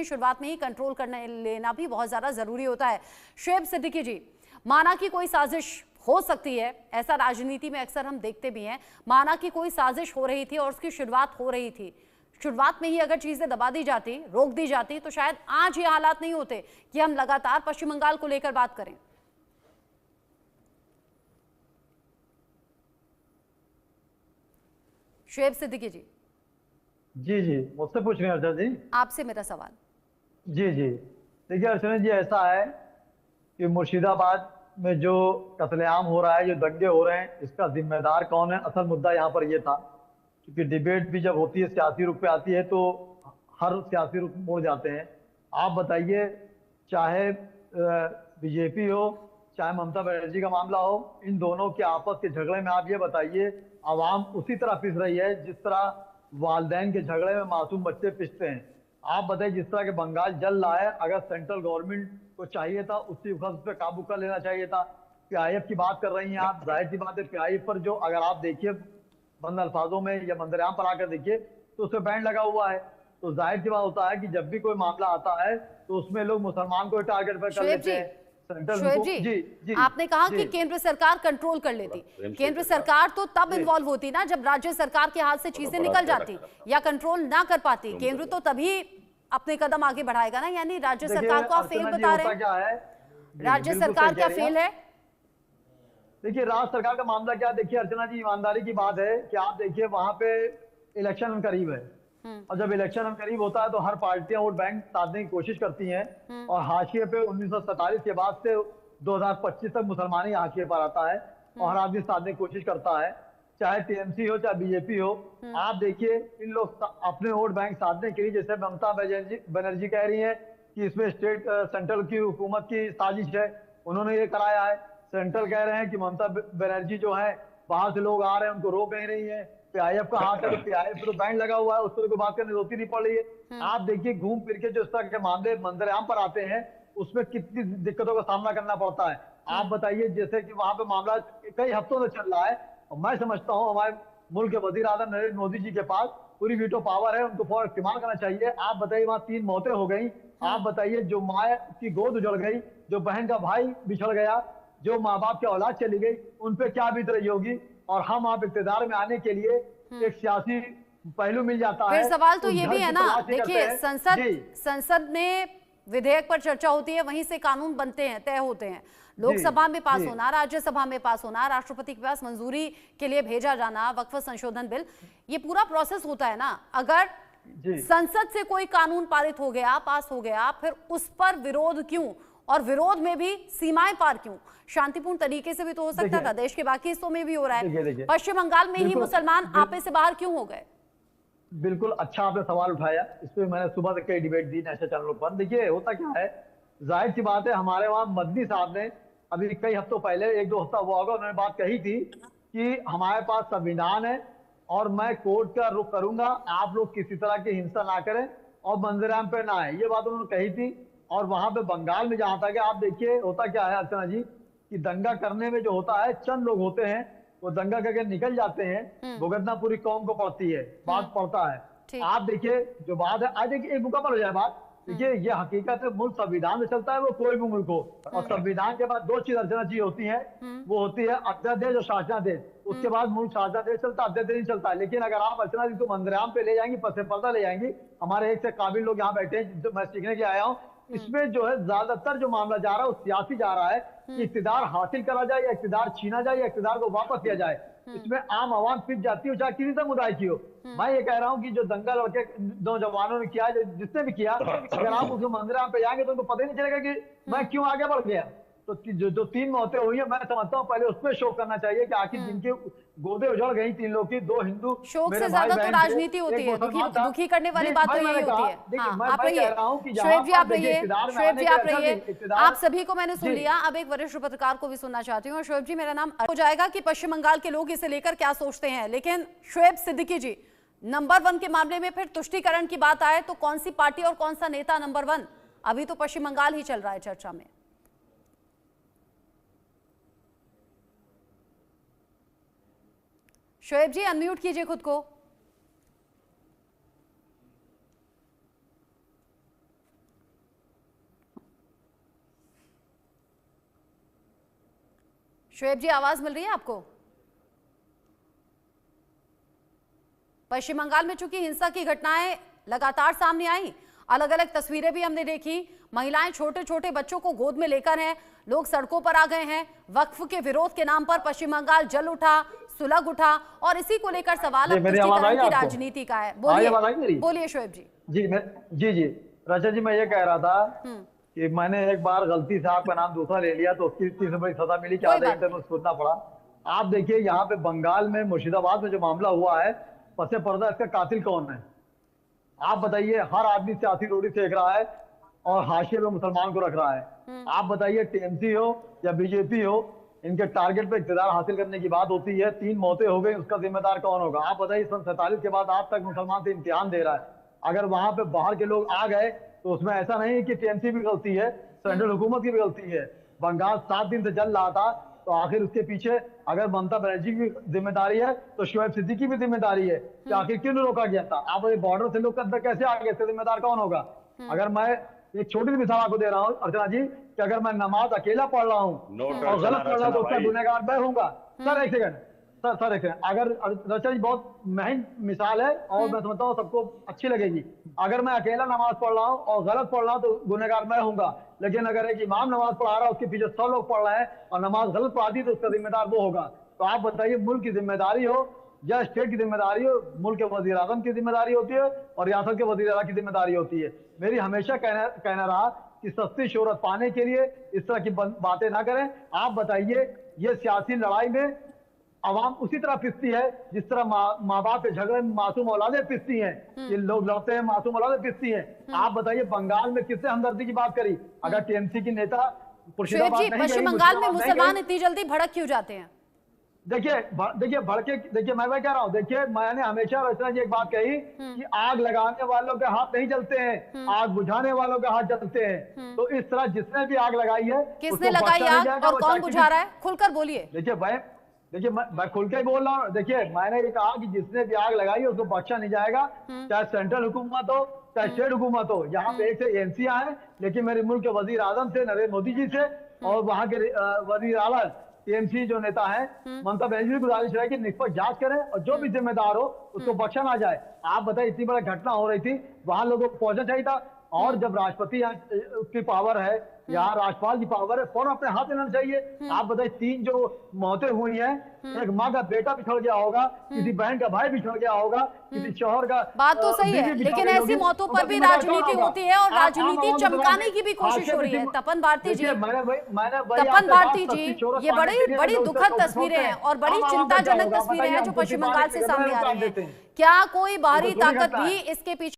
शुरुआत में ही कंट्रोल करने लेना भी बहुत ज्यादा जरूरी होता है। शुएब सिद्दीकी जी, माना कि कोई साजिश हो सकती है, ऐसा राजनीति में अक्सर हम देखते भी हैं, माना कि कोई साजिश हो रही थी और उसकी शुरुआत हो रही थी, शुरुआत में ही अगर चीजें दबा दी जाती, रोक दी जाती, तो शायद आज ये हालात नहीं होते कि हम लगातार पश्चिम बंगाल को लेकर बात करें। शुएब सिद्दीकी जी। जी जी, मुझसे पूछ रहे हैं अर्चना जी? आपसे मेरा सवाल। जी जी, देखिए अर्चना जी, ऐसा है कि मुर्शिदाबाद में जो कत्लेआम हो रहा है, जो दंगे हो रहे हैं, इसका जिम्मेदार कौन है? असल मुद्दा यहाँ पर ये था, क्योंकि डिबेट भी जब होती है, सियासी रुख पे आती है, तो हर सियासी रुख मुड़ जाते हैं। आप बताइए, चाहे बीजेपी हो, चाहे ममता बनर्जी का मामला हो, इन दोनों के आपस के झगड़े में आप ये बताइए, आवाम उसी तरह पिस रही है जिस तरह वालदैन के झगड़े में मासूम बच्चे पिसते हैं। आप बताइए, जिस तरह के बंगाल जल रहा है, अगर सेंट्रल गवर्नमेंट को चाहिए था उसी वक्त उस पर काबू कर लेना चाहिए था। पीआईएफ की बात कर रही हैं आप, जाहिर सी बात है पीआईएफ पर जो, अगर आप देखिए बंद अल्फाजों में या मंदरयाम पर आकर देखिए, तो उस पर बैन लगा हुआ है। तो जाहिर सी बात होता है कि जब भी कोई मामला आता है तो उसमें लोग मुसलमान को टारगेट पर कर लेते हैं। शुएब जी, जी, आपने कहा कि केंद्र सरकार कंट्रोल कर लेती, केंद्र सरकार तो तब इन्वॉल्व होती ना जब राज्य सरकार के हाथ से चीजें निकल जाती या कंट्रोल ना कर पाती, केंद्र तो तभी अपने कदम आगे बढ़ाएगा ना। यानी राज्य सरकार को आप फेल बता रहे हैं। राज्य सरकार क्या फेल है? देखिए, राज्य सरकार का मामला क्या, देखिए अर्चना जी, ईमानदारी की बात है कि आप देखिए वहां पे इलेक्शन करीब है, और जब इलेक्शन करीब होता है तो हर पार्टियां वोट बैंक साधने की कोशिश करती हैं, और हाशिए पे 1947 के बाद से 2025 तक मुसलमान ही हाशिए पर आता है और हर आदमी साधने की कोशिश करता है, चाहे टीएमसी हो चाहे बीजेपी हो। आप देखिए, इन लोग अपने वोट बैंक साधने के लिए, जैसे ममता बनर्जी कह रही है कि इसमें स्टेट सेंट्रल की हुकूमत की साजिश है, उन्होंने ये कराया है। सेंट्रल कह रहे हैं कि ममता बनर्जी जो है, बाहर से लोग आ रहे हैं उनको रोक नहीं रही है। पीआईएफ का हाथ है तो पीआईएफ पर तो बैन लगा हुआ है, उस पर कोई बात करने जरूरत ही नहीं पड़ रही है। आप देखिए, घूम फिर के जो इस तरह के मामले मंदरयाम पर आते हैं, उसमें कितनी दिक्कतों का सामना करना पड़ता है। आप बताइए, जैसे कि वहां पे मामला कई हफ्तों से चल रहा है, और मैं समझता हूँ हमारे मुल्क के वजीर आजम नरेंद्र मोदी जी के पास पूरी वीटो पावर है, उनको फौरन इस्तेमाल करना चाहिए। आप बताइए, वहां 3 मौतें हो गई। आप बताइए, जो माँ की गोद उजड़ गई, जो बहन का भाई बिछड़ गया, जो माँ बाप की औलाद चली गई, उन पे क्या बीत रही होगी। और हम आप इक्तदार में आने के लिए एक सियासी पहलू मिल जाता है। फिर सवाल तो ये भी है ना, देखिए संसद में विधेयक पर चर्चा होती है, वहीं से कानून बनते हैं, तय होते हैं, लोकसभा में पास होना, राज्यसभा में पास होना, राष्ट्रपति के पास मंजूरी के लिए भेजा जाना, वक्फ संशोधन बिल, ये पूरा प्रोसेस होता है ना। अगर संसद से कोई कानून पारित हो गया, पास हो गया, फिर उस पर विरोध क्यों, और विरोध में भी सीमाएं पार क्यों? शांतिपूर्ण तरीके से भी तो हो सकता था, देश के बाकी हिस्सों में भी हो रहा है, पश्चिम बंगाल में ही मुसलमान आपे से बाहर क्यों हो गए? बिल्कुल अच्छा आपने सवाल उठाया, इस पे मैंने सुबह तक कई डिबेट दी नेशनल चैनलों पर। देखिए, होता क्या है, जाहिर सी बात है, हमारे वहां मदनी साहब ने अभी कई हफ्तों पहले, 1-2 हफ्ता हुआ होगा, उन्होंने बात कही थी कि हमारे पास संविधान है और मैं कोर्ट का रुख करूंगा, आप लोग किसी तरह की हिंसा ना करें और मंजराम पे ना आए, ये बात उन्होंने कही थी। और वहां पे बंगाल में जहां तक आप देखिए, होता क्या है अर्चना जी, कि दंगा करने में जो होता है, चंद लोग होते हैं, वो दंगा करके निकल जाते हैं, भुगतना पूरी कौम को पड़ती है, बात पड़ता है। आप देखिए, जो बात है, आज एक मुकम्मल हो जाए बात, देखिए ये हकीकत है, मुल्क संविधान में चलता है, वो कोई भी मुल्क हो, और संविधान के बाद 2 चीज अर्चना जी होती है, वो होती है अध्यादेश और शासनादेश। उसके बाद मुल्क शासनादेश चलता, अध्यादेश नहीं चलता। लेकिन अगर आप अर्चना जी को मंदरयाम पे ले जाएंगी, पसे पर्दा ले जाएंगी, हमारे एक से काबिल लोग यहाँ बैठे हैं, जो मैं सीखने के आया हूँ, इसमें जो है ज्यादातर जो मामला जा रहा है वो सियासी जा रहा है कि इख्तिदार हासिल करा जाए या इख्तिदार छीना जाए या इख्तिदार को वापस लिया जाए। इसमें आम आवाम पिस जाती है, चाहे किसी समुदाय की हो। मैं ये कह रहा हूँ कि जो दंगा लड़के नौजवानों ने किया, जिसने भी किया, अगर आप उसको मंदिर पे जाएंगे तो उनको पता ही नहीं चलेगा कि मैं क्यों आगे बढ़ गया। तो जो 3 मौतें हुई है, मैं समझता हूँ पहले उस पर शोक करना चाहिए कि आखिर जिनके गोदे उजड़ गई 3 लोग की, 2 हिंदू, शोक से ज्यादा तो राजनीति होती है, दुखी करने वाली बात तो यही होती है। आप रहिए शुएब जी, आप रहिए, शुएब जी आप रहिए, आप सभी को मैंने सुन लिया। अब एक वरिष्ठ पत्रकार को भी सुनना चाहती हूँ। शुएब जी, मेरा नाम हो जाएगा कि पश्चिम बंगाल के लोग इसे लेकर क्या सोचते हैं, लेकिन शुएब सिद्दीकी जी, नंबर 1 के मामले में फिर तुष्टीकरण की बात आए तो कौन सी पार्टी और कौन सा नेता नंबर 1? अभी तो पश्चिम बंगाल ही चल रहा है चर्चा में। शुएब जी, अनम्यूट कीजिए खुद को। शोएब जी, आवाज मिल रही है आपको? पश्चिम बंगाल में चूंकि हिंसा की घटनाएं लगातार सामने आई, अलग अलग तस्वीरें भी हमने देखी, महिलाएं छोटे छोटे बच्चों को गोद में लेकर हैं, लोग सड़कों पर आ गए हैं। वक्फ के विरोध के नाम पर पश्चिम बंगाल जल उठा, सुलग उठा और इसी को लेकर सवाल अब तुष्टीकरण की राजनीति का है। बोलिए शोएब जी। जी रचा जी, मैं ये कह रहा था कि मैंने एक बार गलती से आपका नाम दूसरा ले लिया तो उसकी 30 बड़ी सजा मिली, क्या आधे घंटे में सोचना पड़ा। आप देखिए यहाँ पे बंगाल में मुर्शिदाबाद में जो मामला हुआ है, पसे पर्दा इसका कातिल कौन है आप बताइए। हर आदमी सियासी रोटी सेक रहा है और हाशिए में मुसलमान को रख रहा है। आप बताइए, टीएमसी हो या बीजेपी हो, इनके टारगेट पे इक़्तिदार हासिल करने की बात होती है, 3 मौतें हो गई, उसका जिम्मेदार कौन होगा? आप बताइए, सन 47 के बाद आज तक मुसलमान से इम्तिहान दे रहा है। अगर वहां पे बाहर के लोग आ गए तो उसमें ऐसा नहीं कि टीएमसी भी गलती है, सेंट्रल हुकूमत की भी गलती है। बंगाल 7 दिन से जल रहा था, तो आखिर उसके पीछे अगर ममता बनर्जी की जिम्मेदारी है तो शोएब सिद्दीकी भी जिम्मेदारी है कि आखिर क्यों रोका गया था? आप बॉर्डर से लोग अंदर कैसे आ गए, इसका जिम्मेदार कौन होगा? अगर मैं एक छोटी सी मिसाल आपको दे रहा हूँ अर्चना जी, कि अगर मैं नमाज अकेला पढ़ रहा हूँ और गलत पढ़ रहा हूँ तो उसका गुनहगार मैं होऊंगा। सर एक सेकंड, सर एक सेकंड, अगर रचा जी बहुत महंगी मिसाल है और मैं समझता हूँ सबको अच्छी लगेगी। अगर मैं अकेला नमाज पढ़ रहा हूँ और गलत पढ़ रहा हूँ तो गुनहगार मैं होऊंगा, लेकिन अगर एक इमाम नमाज पढ़ा रहा है, उसके पीछे 100 लोग पढ़ रहे हैं और नमाज गलत पढ़ा दी तो उसका जिम्मेदार वो होगा। तो आप बताइए, मुल्क की जिम्मेदारी हो या स्टेट की जिम्मेदारी हो, मुल्क के वजीर आजम की जिम्मेदारी होती है और रियासत के वजीर आला की जिम्मेदारी होती है। मेरी हमेशा कहना रहा कि सस्ती शोहरत पाने के लिए इस तरह की बातें ना करें। आप बताइए, ये सियासी लड़ाई में आवाम उसी तरह पिसती है जिस तरह माँ बाप के झगड़े में मासूम औलादें पिसती हैं। ये लोग लड़ते हैं, मासूम औलादें पिसती हैं। आप बताइए, बंगाल में किससे हमदर्दी की बात करी? अगर टीएमसी की नेता पश्चिम बंगाल में मुसलमान इतनी जल्दी भड़क क्यों जाते हैं? देखिए भड़के, देखिए मैं कह रहा हूँ, देखिए मैंने हमेशा रचना जी एक बात कही कि आग लगाने वालों के हाथ नहीं जलते हैं, आग बुझाने वालों के हाथ जलते हैं। तो इस तरह जिसने भी आग लगाई है, किसने लगाई आग और कौन बुझा रहा है? खुलकर बोलिए। देखिए मैं खुल के बोल रहा हूँ। देखिए मैंने ये कहा कि जिसने भी आग लगाई है उसको बख्शा नहीं जाएगा, चाहे सेंट्रल हुकूमत हो चाहे स्टेट हुकूमत हो। यहाँ पे एक से एजेंसियां हैं, लेकिन मेरे मुल्क के वजीर आजम से, नरेंद्र मोदी जी से और वहाँ के वजीर आला टीएमसी जो नेता है ममता बनर्जी की गुजारिश है कि निष्पक्ष जांच करें और जो भी जिम्मेदार हो उसको बख्शा ना जाए। आप बताइए, इतनी बड़ी घटना हो रही थी, वहां लोगों को पहुंचना चाहिए था। और जब राष्ट्रपति की पावर है, यहाँ राज्यपाल की पावर है, फौरन अपने हाथ लेना चाहिए। आप बताइए, 3 जो मौतें हुई हैं, एक माँ का बेटा बिछड़ गया होगा, किसी बहन का भाई बिछड़ गया होगा, किसी शौहर का। बात तो सही है, लेकिन ऐसी मौतों पर भी राजनीति होती है और राजनीति चमकाने की भी कोशिश हो रही है। तपन भारती जी, ये बड़ी दुखद तस्वीरें हैं और बड़ी चिंताजनक तस्वीरें हैं जो पश्चिम बंगाल से सामने आ रही है। क्या कोई बाहरी ताकत भी इसके पीछे